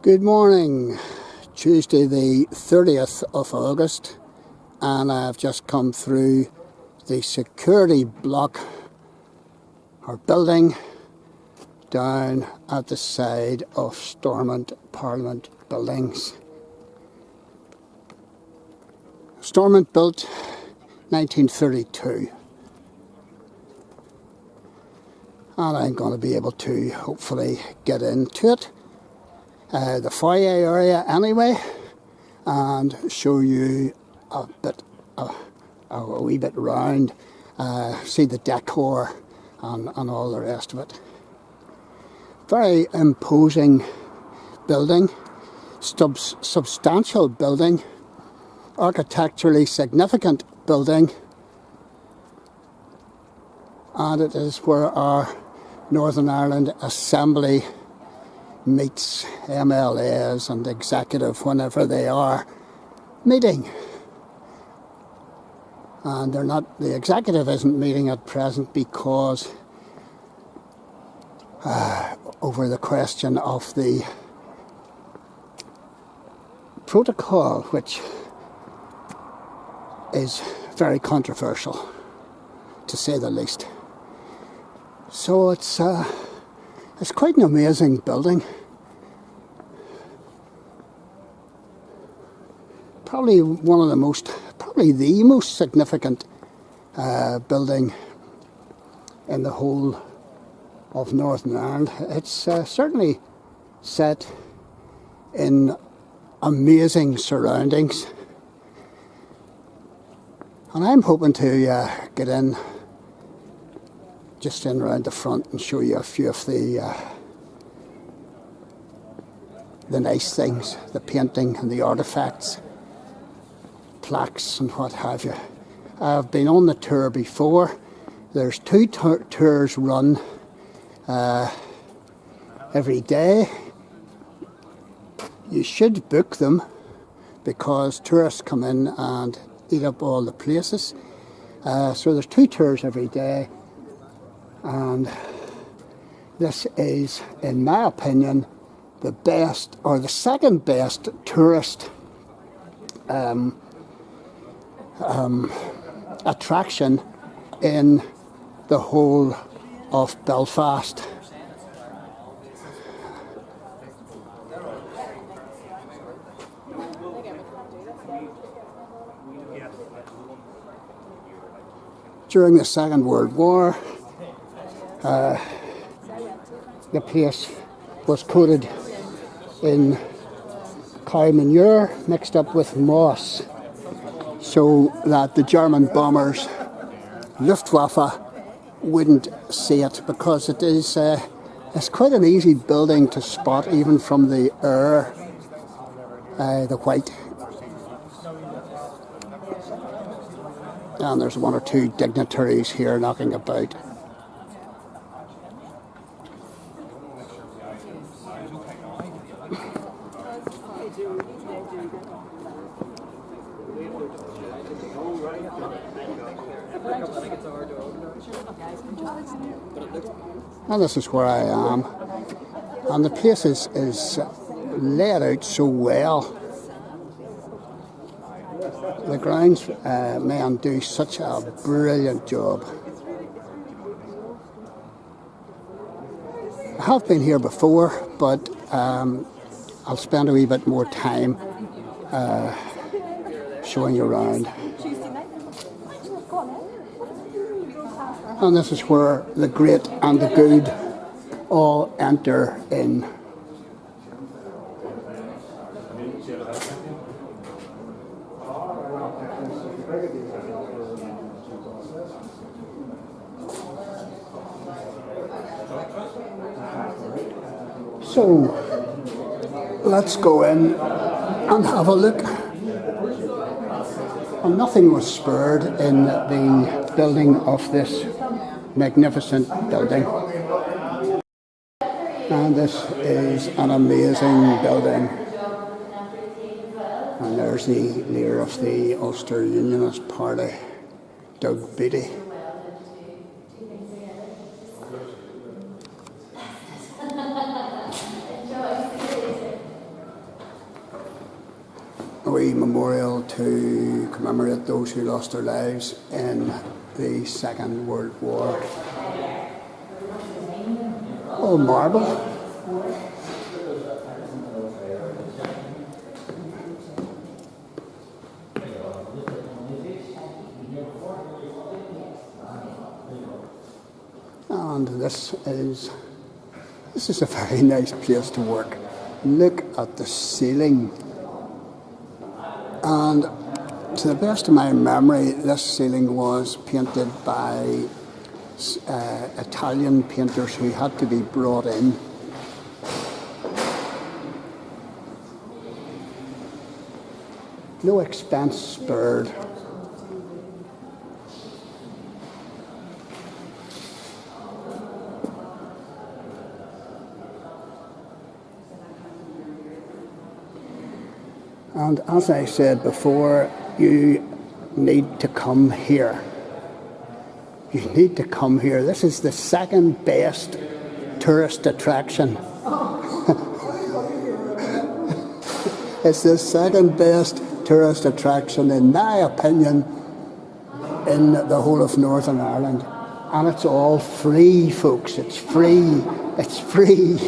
Good morning, Tuesday the 30th of August, and I've just come through the security block or building down at the side of Stormont Parliament Buildings. Stormont built 1932, and I'm going to be able to hopefully get into it. The foyer area anyway, and show you a wee bit round, see the decor and all the rest of it. Very imposing building, substantial building, architecturally significant building, and it is where our Northern Ireland Assembly meets MLAs and executive whenever they are meeting. And the executive isn't meeting at present because over the question of the protocol, which is very controversial, to say the least. So it's quite an amazing building. Probably the most significant building in the whole of Northern Ireland. It's certainly set in amazing surroundings. And I'm hoping to get in just in around the front and show you a few of the nice things, the painting and the artefacts, plaques and what have you. I've been on the tour before. There's two tours run every day. You should book them because tourists come in and eat up all the places. So there's two tours every day. And this is, in my opinion, the best or the second best tourist attraction in the whole of Belfast. During the Second World War, the place was coated in cow manure mixed up with moss so that the German bombers, Luftwaffe, wouldn't see it, because it's quite an easy building to spot even from the air, the white. And there's one or two dignitaries here knocking about. And this is where I am, and the place is laid out so well. The groundsmen do such a brilliant job. I have been here before, but I'll spend a wee bit more time showing you around. And this is where the great and the good all enter in. So let's go in and have a look. And nothing was spared in the building of this magnificent building. And this is an amazing building. And there's the leader of the Ulster Unionist Party, Doug Beattie. wee memorial to commemorate those who lost their lives in the Second World War. Oh, marble. And this is a very nice place to work. Look at the ceiling. And to the best of my memory, this ceiling was painted by Italian painters who had to be brought in. No expense spared. And as I said before, you need to come here. You need to come here. This is the second best tourist attraction. It's the second best tourist attraction, in my opinion, in the whole of Northern Ireland. And it's all free, folks. It's free. It's free.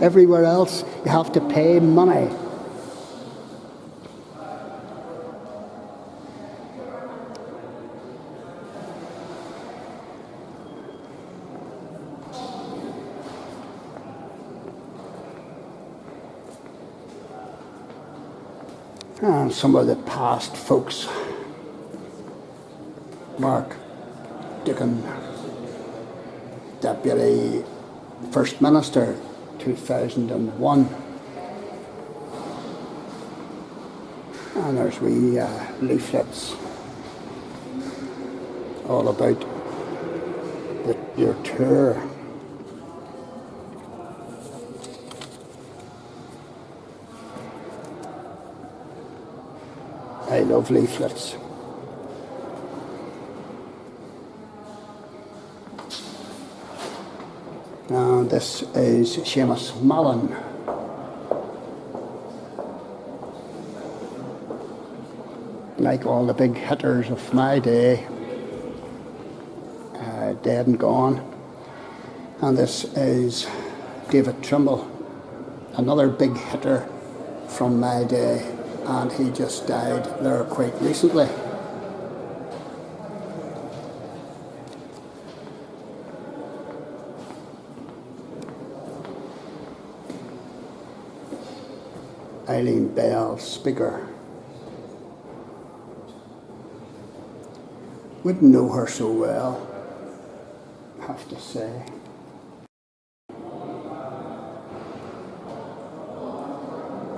Everywhere else, you have to pay money. And some of the past folks. Mark Dickin, Deputy First Minister, 2001. And there's wee leaflets all about your tour. I love leaflets. And this is Seamus Mallon. Like all the big hitters of my day, dead and gone. And this is David Trimble, another big hitter from my day, and he just died there quite recently. Eileen Bell, Speaker. Wouldn't know her so well, I have to say.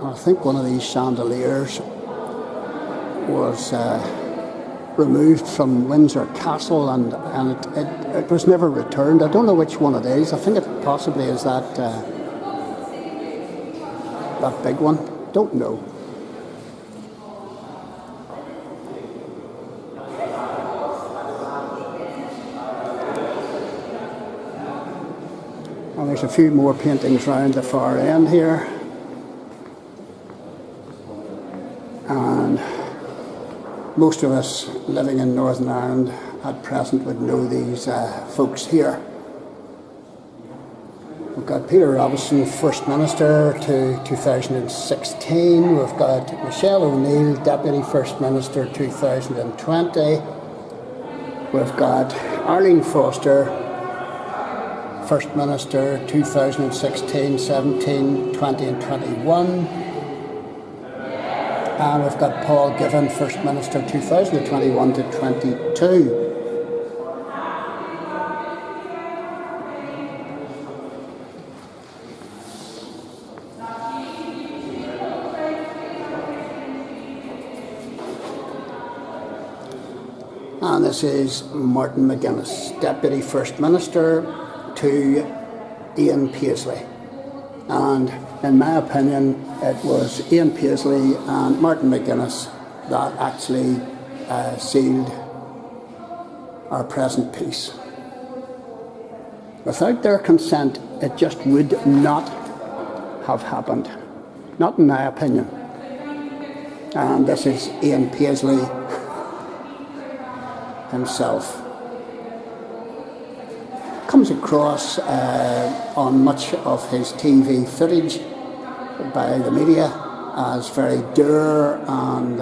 I think one of these chandeliers was removed from Windsor Castle, and it was never returned. I don't know which one it is. I think it possibly is that big one. Don't know. And there's a few more paintings round the far end here. And most of us living in Northern Ireland at present would know these folks here. We've got Peter Robinson, First Minister to 2016. We've got Michelle O'Neill, Deputy First Minister 2020. We've got Arlene Foster, First Minister 2016, 17, 20 and 21. And we've got Paul Given, First Minister 2021 to 22. And this is Martin McGuinness, Deputy First Minister to Ian Paisley. And in my opinion, it was Ian Paisley and Martin McGuinness that actually sealed our present peace. Without their consent, it just would not have happened. not in my opinion. And this is Ian Paisley himself. Comes across on much of his TV footage by the media as very dour and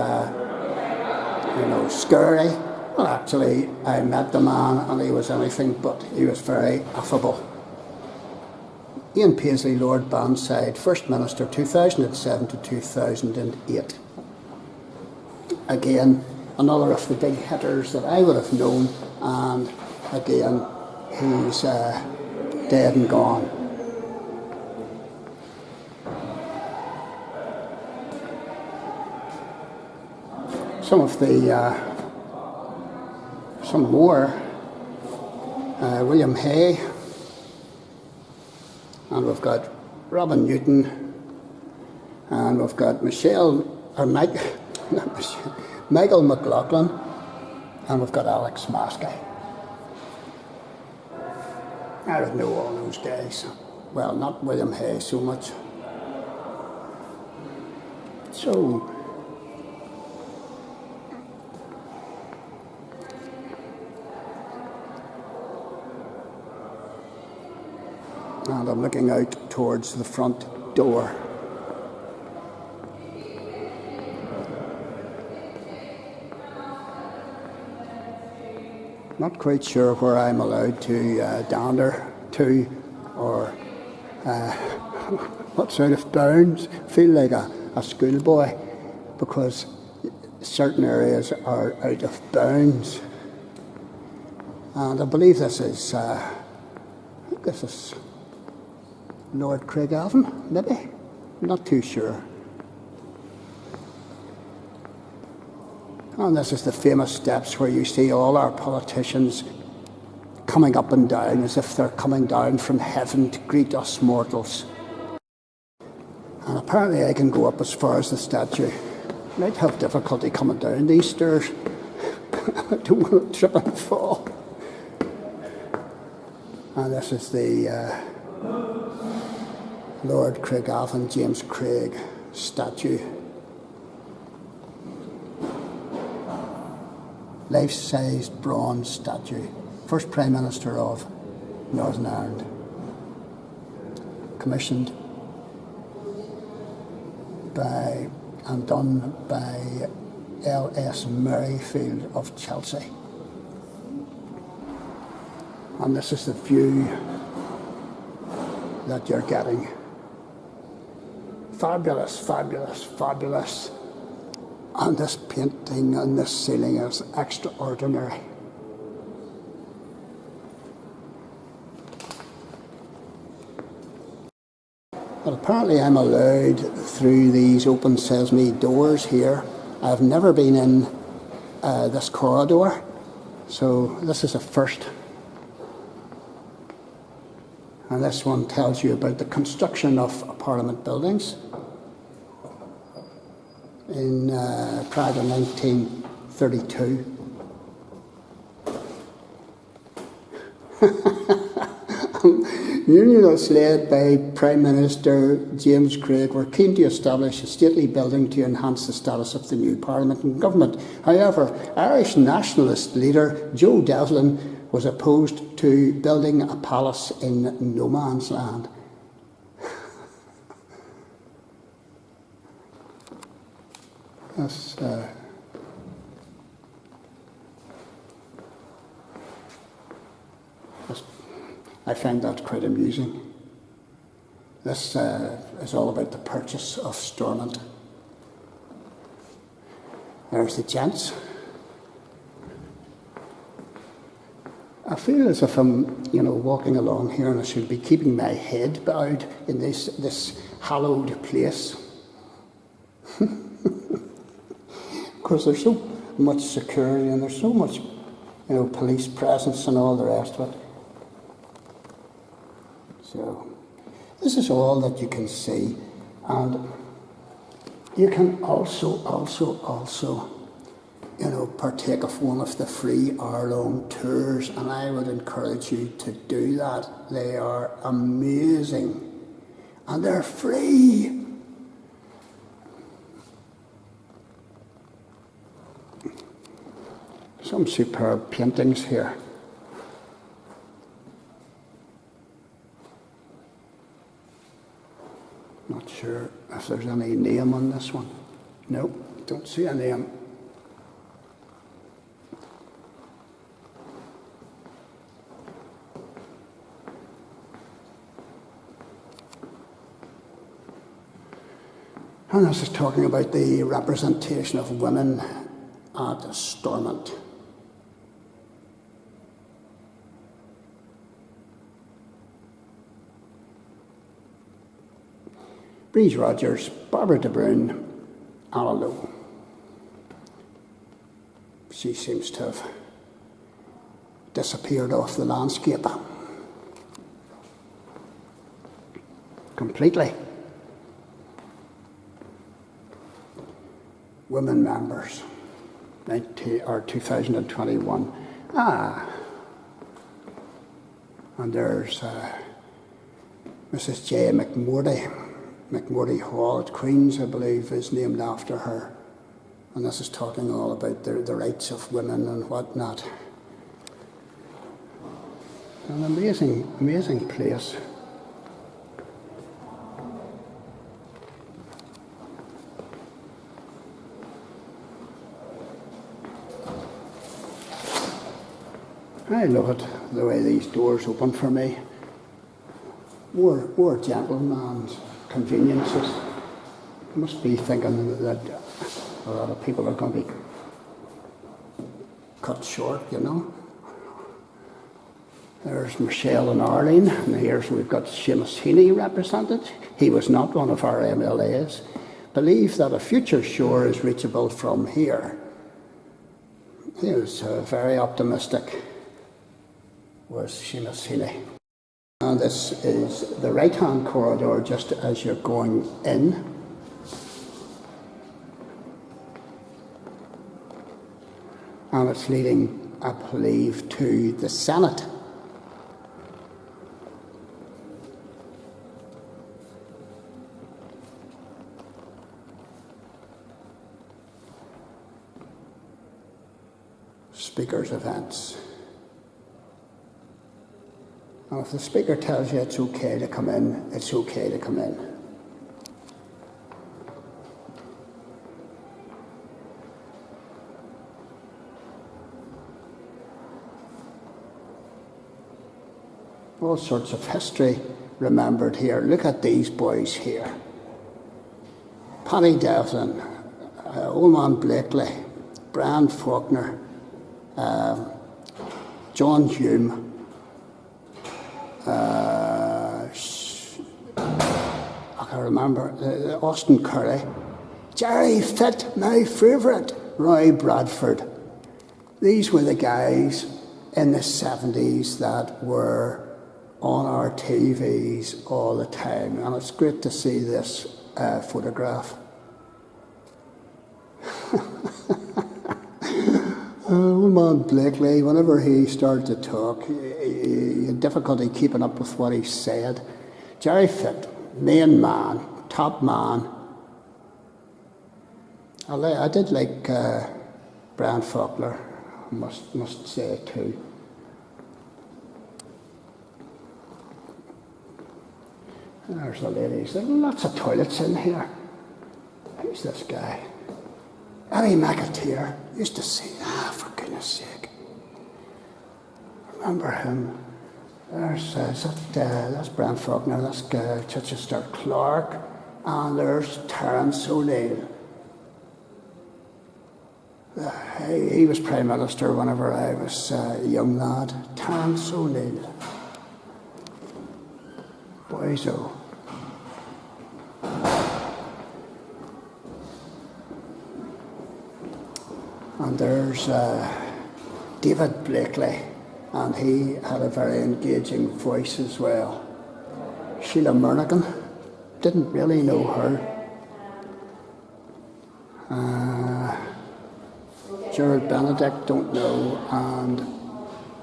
scary. Well, actually, I met the man and he was anything but. He was very affable. Ian Paisley, Lord Bandside, First Minister 2007 to 2008. Again, another of the big hitters that I would have known, and again, he's dead and gone. Some of the, some more, William Hay, and we've got Robin Newton, and we've got Michael McLaughlin, and we've got Alex Maskey. I would know all those guys. Well, not William Hay so much. So, and I'm looking out towards the front door. Not quite sure where I'm allowed to dander to, or what's out of bounds. Feel like a schoolboy because certain areas are out of bounds. And I believe this is, Lord Craigavon, maybe? Not too sure. And this is the famous steps where you see all our politicians coming up and down as if they're coming down from heaven to greet us mortals. And apparently I can go up as far as the statue. I might have difficulty coming down these stairs. I don't want to trip and fall. And this is the Lord Craigavon, James Craig statue. Life-sized bronze statue. First Prime Minister of Northern Ireland. Commissioned by and done by L.S. Merrifield of Chelsea. And this is the view that you're getting. Fabulous, fabulous, fabulous. And this painting on this ceiling is extraordinary. But apparently I'm allowed through these open sesame doors here. I've never been in this corridor, so this is a first. And this one tells you about the construction of Parliament buildings in prior to 1932. Unionists led by Prime Minister James Craig were keen to establish a stately building to enhance the status of the new Parliament and government. However, Irish nationalist leader Joe Devlin was opposed to building a palace in no man's land. That's, I find that quite amusing. This is all about the purchase of Stormont. There's the gents. I feel as if I'm, walking along here and I should be keeping my head bowed in this hallowed place. Because there's so much security and there's so much, police presence and all the rest of it. So, this is all that you can see, and you can also, partake of one of the free hour-long tours, and I would encourage you to do that. They are amazing, and they're free. some superb paintings here. Not sure if there's any name on this one. Nope, don't see a name. And this is talking about the representation of women at Stormont. Breeze Rogers, Barbara de Bruyne, Anna Lowe. She seems to have disappeared off the landscape completely. Women members, 2021. And there's Mrs. J. McMurdy Hall at Queen's, I believe, is named after her. And this is talking all about the rights of women and whatnot. An amazing, amazing place. I love it, the way these doors open for me. More gentlemen's conveniences. Must be thinking that a lot of people are going to be cut short, you know. There's Michelle and Arlene, and here's we've got Seamus Heaney represented. He was not one of our MLAs. Believe that a future shore is reachable from here. He was very optimistic, was Seamus Heaney. And this is the right-hand corridor just as you're going in. And it's leading, I believe, to the Senate. Speaker's events. And if the speaker tells you it's okay to come in, it's okay to come in. All sorts of history remembered here. Look at these boys here. Paddy Devlin, Old Man Blakely, Brian Faulkner, John Hume, I can remember Austin Curry, Jerry Fitt, my favourite, Roy Bradford. These were the guys in the 70s that were on our TVs all the time, and it's great to see this photograph. Old Man Blakely, whenever he started to talk, he had difficulty keeping up with what he said. Jerry Fitt, main man, top man. I did like Brian Faulkner, must say too. There's the ladies. There's lots of toilets in here. Who's this guy? Eddie McAteer. Used to see, for goodness sake. Remember him. That's Brian Faulkner, that's Chichester Clark, and there's Terence O'Neill. He was Prime Minister whenever I was a young lad. Terence O'Neill. Boyzo. And there's David Blakely, and he had a very engaging voice as well. Sheila Murnigan, didn't really know her. Gerard Benedict, don't know, and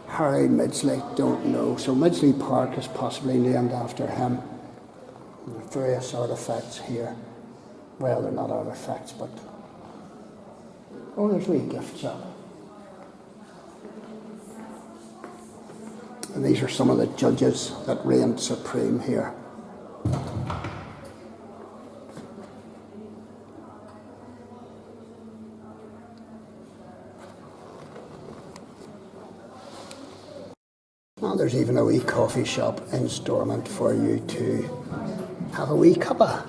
Harry Midgley, don't know. So Midgley Park is possibly named after him. Various artefacts here. Well, they're not artefacts, but... Oh, there's a wee gift shop. And these are some of the judges that reigned supreme here. And there's even a wee coffee shop in Stormont for you to have a wee cuppa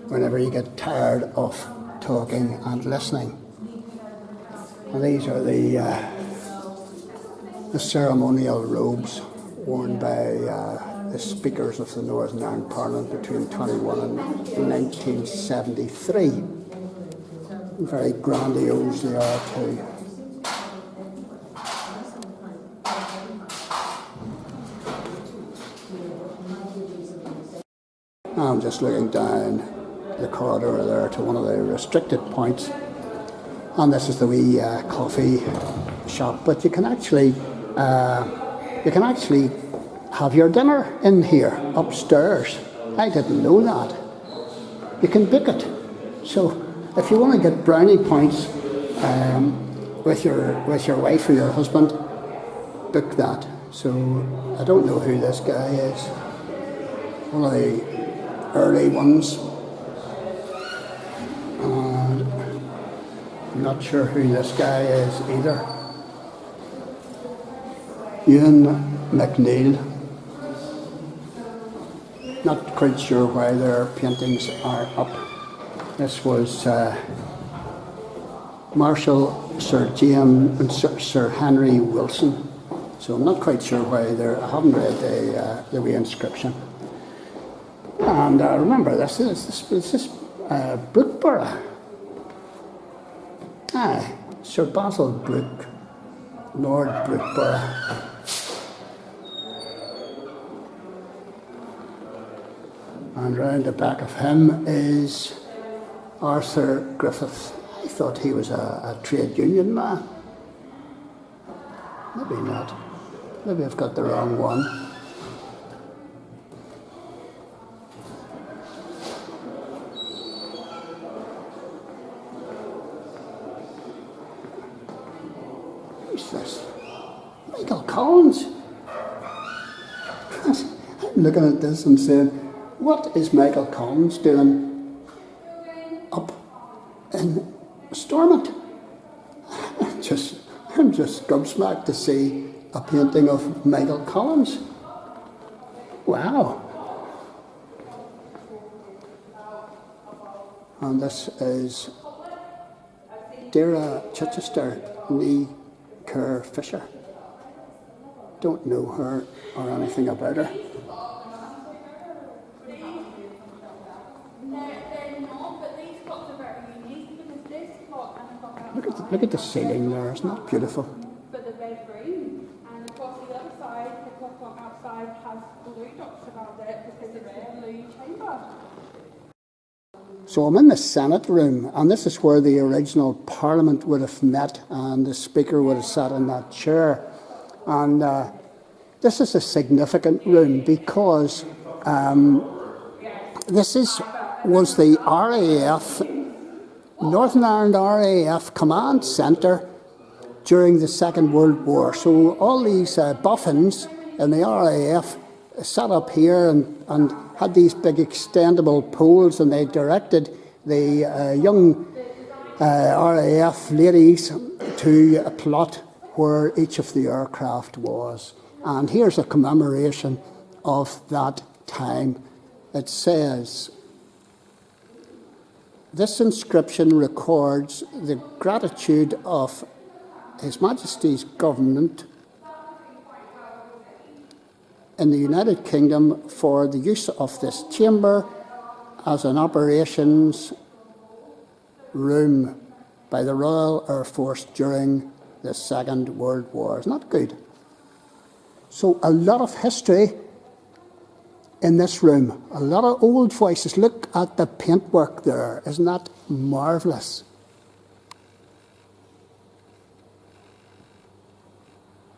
whenever you get tired of talking and listening. And these are the ceremonial robes worn by the speakers of the Northern Ireland Parliament between 21 and 1973. Very grandiose they are too. I'm just looking down the corridor there to one of the restricted points, and this is the wee coffee shop. But you can actually have your dinner in here upstairs. I didn't know that. You can book it. So if you want to get brownie points with your wife or your husband, book that. So I don't know who this guy is. One of the early ones. And I'm not sure who this guy is either. Ewan McNeil. Not quite sure why their paintings are up. This was Marshal Sir James and Sir Henry Wilson. So I'm not quite sure why they're. I haven't read the wee inscription. And remember, this is Brookborough. Aye, Sir Basil Brooke, Lord Brookborough. And round the back of him is Arthur Griffith. I thought he was a trade union man. Maybe not. Maybe I've got the wrong one. Who's this? Michael Collins. I'm looking at this and saying, what is Michael Collins doing up in Stormont? I'm just gobsmacked to see a painting of Michael Collins. Wow. And this is Dara Chichester Nee Kerr Fisher. Don't know her or anything about her. Look at the ceiling there, isn't that beautiful? But the red green, and of course the other side, the clock outside has blue dots around it because it's a blue chamber. So I'm in the Senate room, and this is where the original Parliament would have met, and the Speaker would have sat in that chair. And this is a significant room because this was the RAF, Northern Ireland RAF Command Centre during the Second World War. So all these boffins in the RAF sat up here and had these big extendable poles, and they directed the young RAF ladies to plot where each of the aircraft was. And here's a commemoration of that time. It says, "This inscription records the gratitude of His Majesty's government in the United Kingdom for the use of this chamber as an operations room by the Royal Air Force during the Second World War." Isn't that good? So a lot of history in this room, a lot of old voices. Look at the paintwork there. Isn't that marvellous?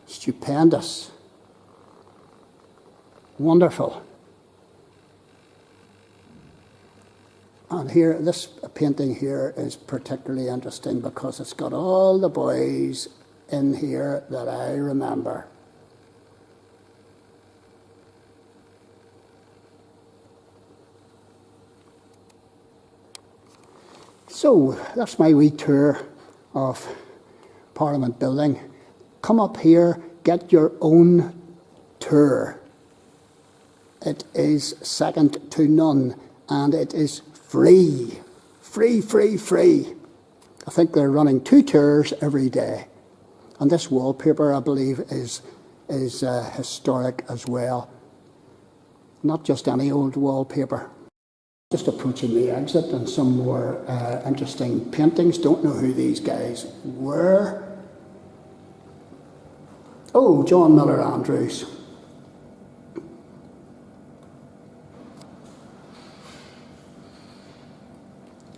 Stupendous. Wonderful. And here, this painting here is particularly interesting because it's got all the boys in here that I remember. So that's my wee tour of Parliament Building. Come up here, get your own tour. It is second to none, and it is free. Free, free, free. I think they're running 2 tours every day. And this wallpaper, I believe, is historic as well. Not just any old wallpaper. Just approaching the exit and some more interesting paintings. Don't know who these guys were. Oh, John Miller Andrews.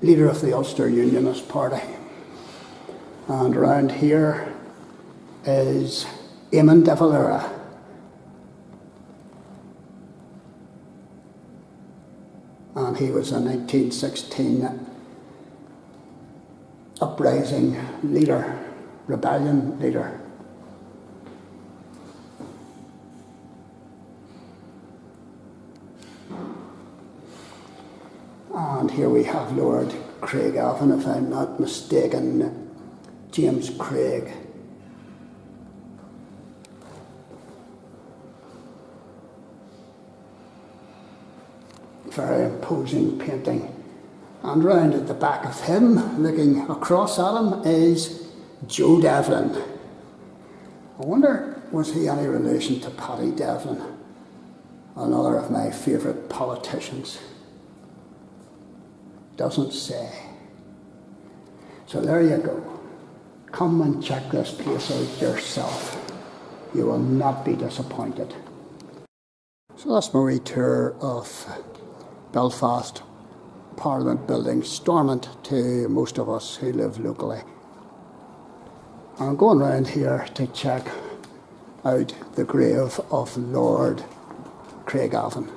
Leader of the Ulster Unionist Party. And around here is Eamon de Valera. And he was a 1916 uprising leader, rebellion leader. And here we have Lord Craigavon, if I'm not mistaken, James Craig. Very imposing painting. And round at the back of him, looking across at him, is Joe Devlin. I wonder, was he any relation to Paddy Devlin? Another of my favourite politicians. Doesn't say. So there you go. Come and check this place out yourself. You will not be disappointed. So that's my wee tour of Belfast Parliament Buildings, Stormont to most of us who live locally. I'm going round here to check out the grave of Lord Craigavon.